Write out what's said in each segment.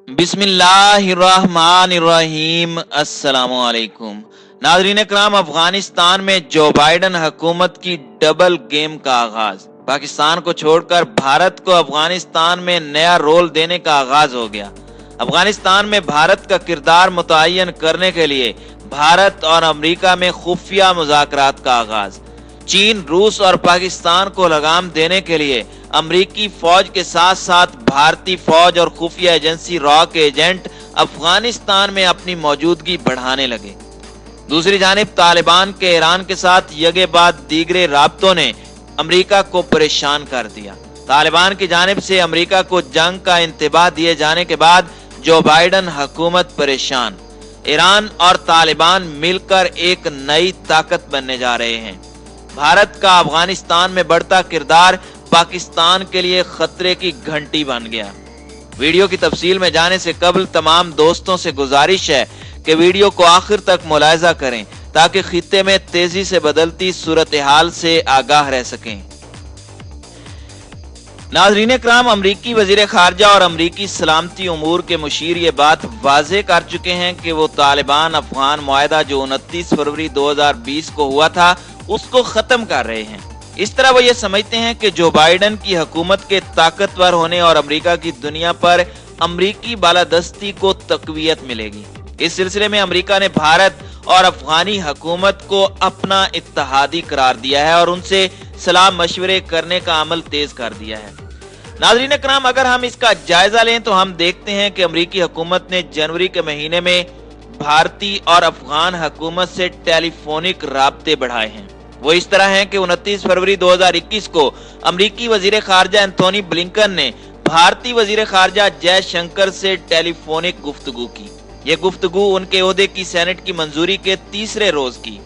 बिस्मिल्लाहिर्रहमानिर्रहीम। अस्सलाम वालेकुम नाज़रीन इकराम, अफगानिस्तान में जो बाइडन हुकूमत की डबल गेम का आगाज। पाकिस्तान को छोड़कर भारत को अफगानिस्तान में नया रोल देने का आगाज हो गया। अफगानिस्तान में भारत का किरदार मुतय्यन करने के लिए भारत और अमेरिका में खुफिया मुज़ाकरात का आगाज। चीन, रूस और पाकिस्तान को लगाम देने के लिए अमरीकी फौज के साथ साथ भारतीय फौज और खुफिया एजेंसी रॉ के एजेंट अफगानिस्तान में अपनी मौजूदगी बढ़ाने लगे। दूसरी जानिब तालिबान के ईरान के साथ यगे बाद दीगरे राब्तों ने अमरीका को परेशान कर दिया। तालिबान की जानिब से अमरीका को जंग का इंतबाह दिए जाने के बाद जो बाइडन हुकूमत परेशान। ईरान और तालिबान मिलकर एक नई ताकत बनने जा रहे हैं। भारत का अफगानिस्तान में बढ़ता किरदार पाकिस्तान के लिए खतरे की घंटी बन गया। वीडियो की तफसील में जाने से कबल तमाम दोस्तों से गुजारिश है कि वीडियो को आखिर तक मुलाहिजा करें ताकि खित्ते में तेजी से बदलती सूरत हाल से आगाह रह सकें। नाज़रीन इकराम, अमरीकी वजीर खारजा और अमरीकी सलामती उमूर के मुशीर ये बात वाज़ेह कर चुके हैं कि वो तालिबान अफगान मुआहदा जो 29 फरवरी 2020 को हुआ था उसको खत्म कर रहे हैं। इस तरह वो ये समझते हैं कि जो बाइडन की हुकूमत के ताकतवर होने और अमेरिका की दुनिया पर अमरीकी बालादस्ती को तकवीयत मिलेगी। इस सिलसिले में अमेरिका ने भारत और अफगानी हुकूमत को अपना इत्तेहादी करार दिया है और उनसे सलाह मशवरे करने का अमल तेज कर दिया है। नाज़रीन इकराम, अगर हम इसका जायजा लें तो हम देखते हैं कि अमरीकी हुकूमत ने जनवरी के महीने में भारतीय और अफगान हुकूमत से टेलीफोनिक राब्ते बढ़ाए हैं। वो इस तरह हैं कि 29 फरवरी 2021 को अमरीकी वजीर खारजा एंथोनी ब्लिंकन ने भारतीय वजीर खारजा जयशंकर से टेलीफोनिक गुफ्तगू की। ये गुफ्तगू उनके ओहदे की सेनेट की मंजूरी के तीसरे रोज की।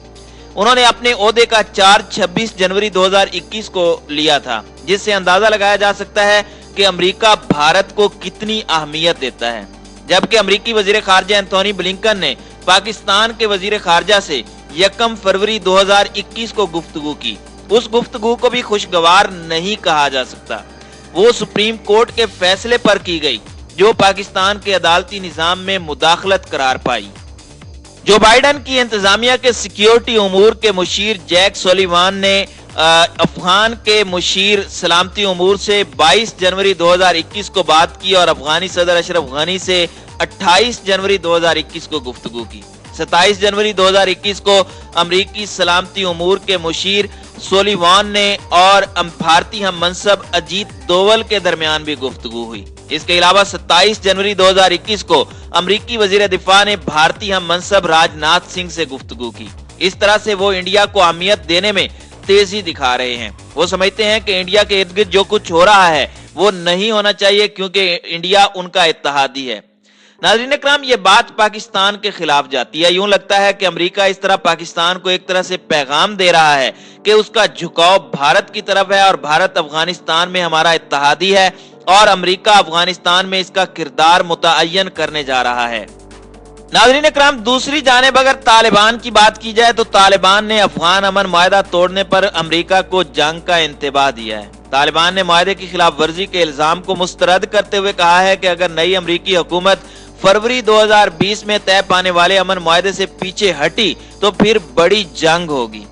उन्होंने अपने ओहदे का चार्ज 26 जनवरी 2021 को लिया था, जिससे अंदाजा लगाया जा सकता है कि अमेरिका भारत को कितनी अहमियत देता है। जबकि अमरीकी वजीर खारजा एंथोनी ब्लिंकन ने पाकिस्तान के वजीर खारजा से 1 फरवरी 2021 को गुफ्तगू की। उस गुफ्तगू को भी खुशगवार नहीं कहा जा सकता। वो सुप्रीम कोर्ट के फैसले पर की गई जो पाकिस्तान के अदालती निजाम में मुदाखलत करार पाई। जो बाइडन की इंतजामिया के सिक्योरिटी उमूर के मुशीर जैक सोलिवान ने अफगान के मुशीर सलामती उमूर से 22 जनवरी 2021 को बात की और अफगानी सदर अशरफ गनी से 28 जनवरी 2021 को गुफ्तगू की। 27 जनवरी 2021 को अमरीकी सलामती उमूर के मुशीर सोलिवान ने और भारतीय हम मनसब अजीत दोवल के दरमियान भी गुफ्तगू हुई। इसके अलावा 27 जनवरी 2021 को अमरीकी वजीर दिफा ने भारतीय हम मनसब राजनाथ सिंह से गुफ्तगू की। इस तरह से वो इंडिया को अहमियत देने में तेजी दिखा रहे हैं। वो समझते हैं कि इंडिया के इर्द गिर्द जो कुछ हो रहा है वो नहीं होना चाहिए क्योंकि इंडिया उनका इत्तेहादी है। नाज़रीन इकराम, ये बात पाकिस्तान के खिलाफ जाती है। यूं लगता है कि अमेरिका इस तरह पाकिस्तान को एक तरह से पैगाम दे रहा है कि उसका झुकाव भारत की तरफ है और भारत अफगानिस्तान में हमारा इत्तेहादी है और अमेरिका अफगानिस्तान में इसका किरदार मुतय्यन करने जा रहा है। नाज़रीन इकराम, दूसरी जानिब अगर तालिबान की बात की जाए तो तालिबान ने अफगान अमन मुआहदा तोड़ने पर अमेरिका को जंग का इंतबाह दिया है। तालिबान ने मुआहदे की खिलाफ वर्जी के इल्जाम को मुस्तरद करते हुए कहा है कि अगर नई अमरीकी हुकूमत फरवरी 2020 में तय पाने वाले अमन मुआहदे से पीछे हटी तो फिर बड़ी जंग होगी।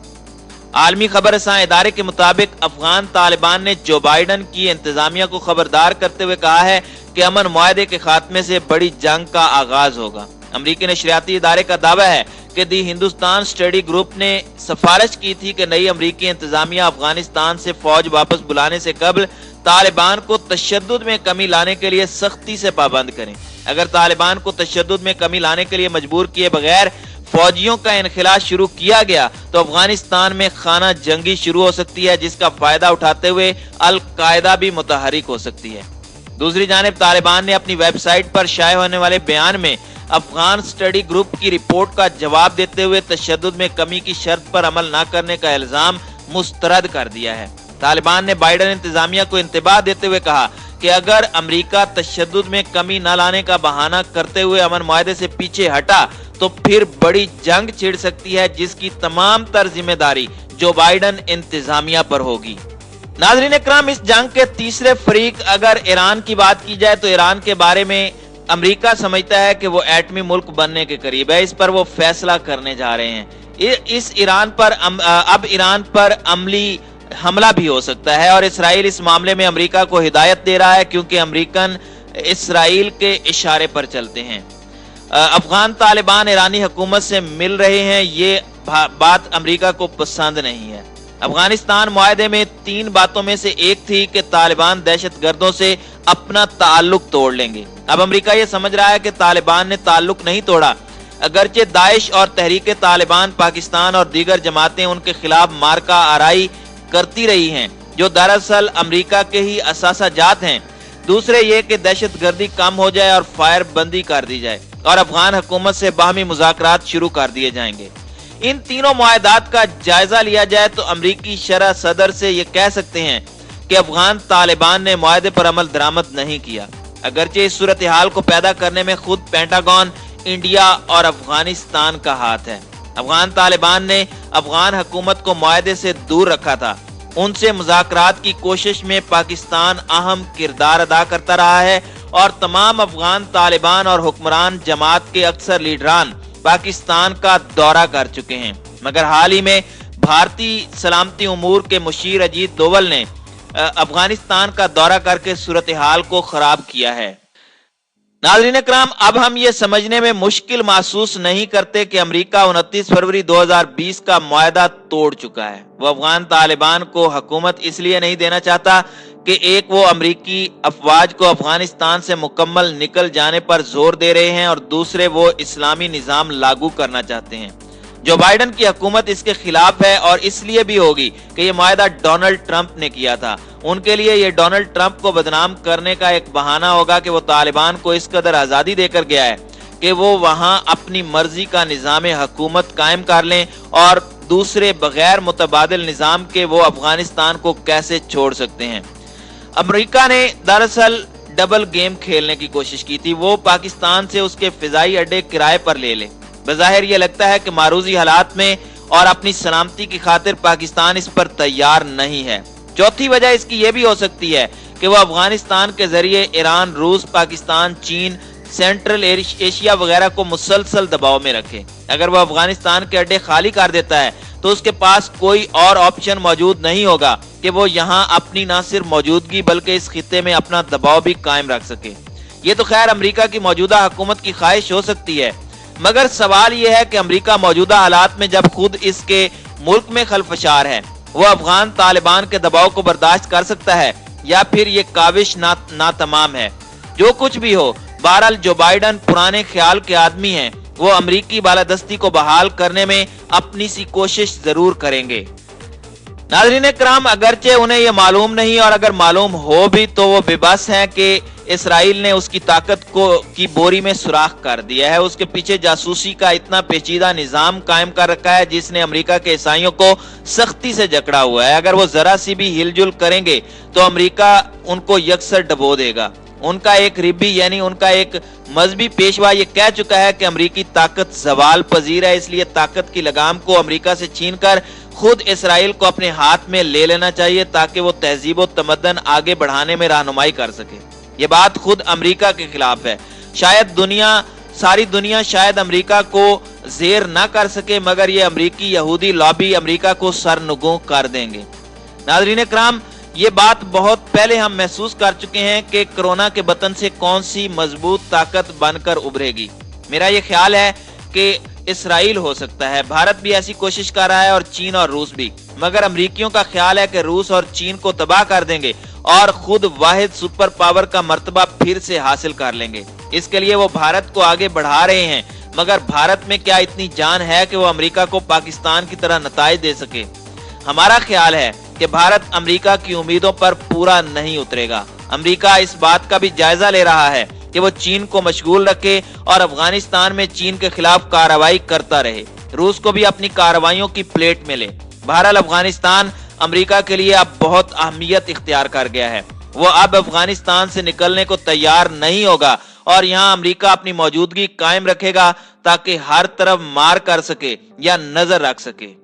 आलमी खबर रसां इदारे के मुताबिक अफगान तालिबान ने जो बाइडन की इंतजामिया को खबरदार करते हुए कहा है कि अमन मुआहदे के खात्मे से बड़ी जंग का आगाज होगा। अमरीकी नशरियाती इदारे का दावा है कि दी हिंदुस्तान स्टडी ग्रुप ने सिफारिश की थी कि नई अमरीकी इंतजामिया अफगानिस्तान से फौज वापस बुलाने से कबल तालिबान को तशद्दुद में कमी लाने के लिए सख्ती से पाबंद करें। अगर तालिबान को तशद्दुद में कमी लाने के लिए मजबूर किए बगैर फौजियों का इनखिला शुरू किया गया तो अफगानिस्तान में खाना जंगी शुरू हो सकती है, जिसका फायदा उठाते हुए अल कायदा भी मुतहरिक हो सकती है। दूसरी जानिब तालिबान ने अपनी वेबसाइट पर शाये होने वाले बयान में अफगान स्टडी ग्रुप की रिपोर्ट का जवाब देते हुए तशद्दुद में कमी की शर्त पर अमल न करने का इल्जाम मुस्तरद कर दिया है। तालिबान ने बाइडन इंतजामिया को इंतबाह देते हुए कहा कि अगर अमेरिका तशद्दुद में कमी न लाने का बहाना करते हुए अमन मुआहदे से पीछे हटा तो फिर बड़ी जंग छिड़ सकती है, जिसकी तमाम तर जिम्मेदारी जो बाइडन इंतजामिया पर होगी। नाज़रीन इकराम, इस जंग के तीसरे फरीक अगर ईरान की बात की जाए तो ईरान के बारे में अमेरिका समझता है कि वो एटमी मुल्क बनने के करीब है। इस पर वो फैसला करने जा रहे हैं। इस ईरान पर अब ईरान पर अमली हमला भी हो सकता है और इसराइल इस मामले में अमेरिका को हिदायत दे रहा है, क्योंकि अमेरिकन इसराइल के इशारे पर चलते हैं। अफगान तालिबान ईरानी हुकूमत से मिल रहे हैं, ये बात अमेरिका को पसंद नहीं है। अफगानिस्तान मुआहदे में 3 बातों में से एक थी कि तालिबान दहशतगर्दों से अपना ताल्लुक तोड़ लेंगे। अब अमेरिका ये समझ रहा है कि तालिबान ने ताल्लुक नहीं तोड़ा। अगरचे दाइश और तहरीक तालिबान पाकिस्तान और दीगर जमातें उनके खिलाफ मारका आराई करती रही हैं, जो दरअसल अमेरिका के ही असासाजात हैं। दूसरे ये कि दहशतगर्दी कम हो जाए और फायर बंदी कर दी जाए और अफगान हुकूमत से बाहमी मुज़ाकरात शुरू कर दिए जाएंगे। इन तीनों मुआहदात का जायजा लिया जाए तो अमरीकी शरह सदर से ये कह सकते हैं कि अफगान तालिबान ने मुआहदे पर अमल दरामद नहीं किया। अगरचे इस सूरत हाल को पैदा करने में खुद पेंटागन, इंडिया और अफगानिस्तान का हाथ है। अफगान तालिबान ने अफगान हुकूमत को मुआहदे से दूर रखा था। उनसे मुज़ाकरात की कोशिश में पाकिस्तान अहम किरदार अदा करता रहा है और तमाम अफगान तालिबान और हुक्मरान जमात के अक्सर लीडरान पाकिस्तान का दौरा कर चुके हैं। मगर हाल ही में भारतीय सलामती उमूर के मुशीर अजीत दोवल ने अफगानिस्तान का दौरा करके सूरत हाल को खराब किया है। नाज़रीन इकराम, अब हम ये समझने में मुश्किल महसूस नहीं करते कि अमेरिका 29 फरवरी 2020 का मुआहदा तोड़ चुका है। वो अफगान तालिबान को हुकूमत इसलिए नहीं देना चाहता कि एक वो अमरीकी अफवाज को अफगानिस्तान से मुकम्मल निकल जाने पर जोर दे रहे हैं और दूसरे वो इस्लामी निजाम लागू करना चाहते हैं। जो बाइडन की हुकूमत इसके खिलाफ है और इसलिए भी होगी कि ये मुआहदा डोनाल्ड ट्रंप ने किया था। उनके लिए ये डोनाल्ड ट्रंप को बदनाम करने का एक बहाना होगा कि वो तालिबान को इस कदर आज़ादी देकर गया है कि वो वहाँ अपनी मर्जी का निज़ाम हुकूमत कायम कर लें और दूसरे बगैर मुतबादिल निज़ाम के वो अफगानिस्तान को कैसे छोड़ सकते हैं। अमेरिका ने दरअसल डबल गेम खेलने की कोशिश की थी। वो पाकिस्तान से उसके फिजाई अड्डे किराए पर ले ले। बज़ाहिर ये लगता है कि मारूजी हालात में और अपनी सलामती की खातिर पाकिस्तान इस पर तैयार नहीं है। चौथी वजह इसकी ये भी हो सकती है कि वो अफगानिस्तान के जरिए ईरान, रूस, पाकिस्तान, चीन, सेंट्रल एशिया वगैरह को मुसलसल दबाव में रखे। अगर वो अफगानिस्तान के अड्डे खाली कर देता है तो उसके पास कोई और ऑप्शन मौजूद नहीं होगा कि वो यहाँ अपनी ना सिर्फ मौजूदगी बल्कि इस खित्ते में अपना दबाव भी कायम रख सके। ये तो खैर अमेरिका की मौजूदा हुकूमत की ख्वाहिश हो सकती है, मगर सवाल यह है कि अमेरिका मौजूदा हालात में जब खुद इसके मुल्क में खलफशार है, वो अफगान तालिबान के दबाव को बर्दाश्त कर सकता है या फिर ये काविश नातमाम है। जो कुछ भी हो, बहरहाल जो बाइडन पुराने ख्याल के आदमी हैं, वो अमरीकी बालादस्ती को बहाल करने में अपनी सी कोशिश जरूर करेंगे। नाज़रीन इकराम, अगरचे उन्हें ये मालूम नहीं और अगर मालूम हो भी तो वो बेबस हैं कि इसराइल ने उसकी ताकत की बोरी में सुराख कर दिया है। उसके पीछे जासूसी का इतना पेचीदा निजाम कायम कर रखा है जिसने अमेरिका के ईसाइयों को सख्ती से जकड़ा हुआ है। अगर वो जरा सी भी हिलजुल करेंगे तो अमेरिका उनको यकसर डबो देगा। उनका एक रिब्बी यानी उनका एक मजहबी पेशवा ये कह चुका है कि अमेरिकी ताकत जवाल पजीर है, इसलिए ताकत की लगाम को अमेरिका से छीनकर खुद इसराइल को अपने हाथ में ले लेना चाहिए ताकि वो तहजीब व तमद्दन आगे बढ़ाने में रहनुमाई कर सके। ये बात खुद अमेरिका के खिलाफ है। शायद सारी दुनिया शायद अमेरिका को जेर ना कर सके, मगर ये अमेरिकी यहूदी लॉबी अमेरिका को सरनगू कर देंगे। नाज़रीन इकराम, ये बात बहुत पहले हम महसूस कर चुके हैं कि कोरोना के बतन से कौन सी मजबूत ताकत बनकर उभरेगी। मेरा ये ख्याल है कि इसराइल हो सकता है, भारत भी ऐसी कोशिश कर रहा है और चीन और रूस भी, मगर अमरीकियों का ख्याल है कि रूस और चीन को तबाह कर देंगे और खुद वाहिद सुपर पावर का मर्तबा फिर से हासिल कर लेंगे। इसके लिए वो भारत को आगे बढ़ा रहे हैं, मगर भारत में क्या इतनी जान है कि वो अमेरिका को पाकिस्तान की तरह नताइज दे सके? हमारा ख्याल है कि भारत अमेरिका की उम्मीदों पर पूरा नहीं उतरेगा। अमेरिका इस बात का भी जायजा ले रहा है कि वो चीन को मशगूल रखे और अफगानिस्तान में चीन के खिलाफ कार्रवाई करता रहे, रूस को भी अपनी कार्रवाइयों की प्लेट में ले। बहरहाल अफगानिस्तान अमेरिका के लिए अब बहुत अहमियत इख्तियार कर गया है। वो अब अफगानिस्तान से निकलने को तैयार नहीं होगा और यहाँ अमेरिका अपनी मौजूदगी कायम रखेगा ताकि हर तरफ मार कर सके या नजर रख सके।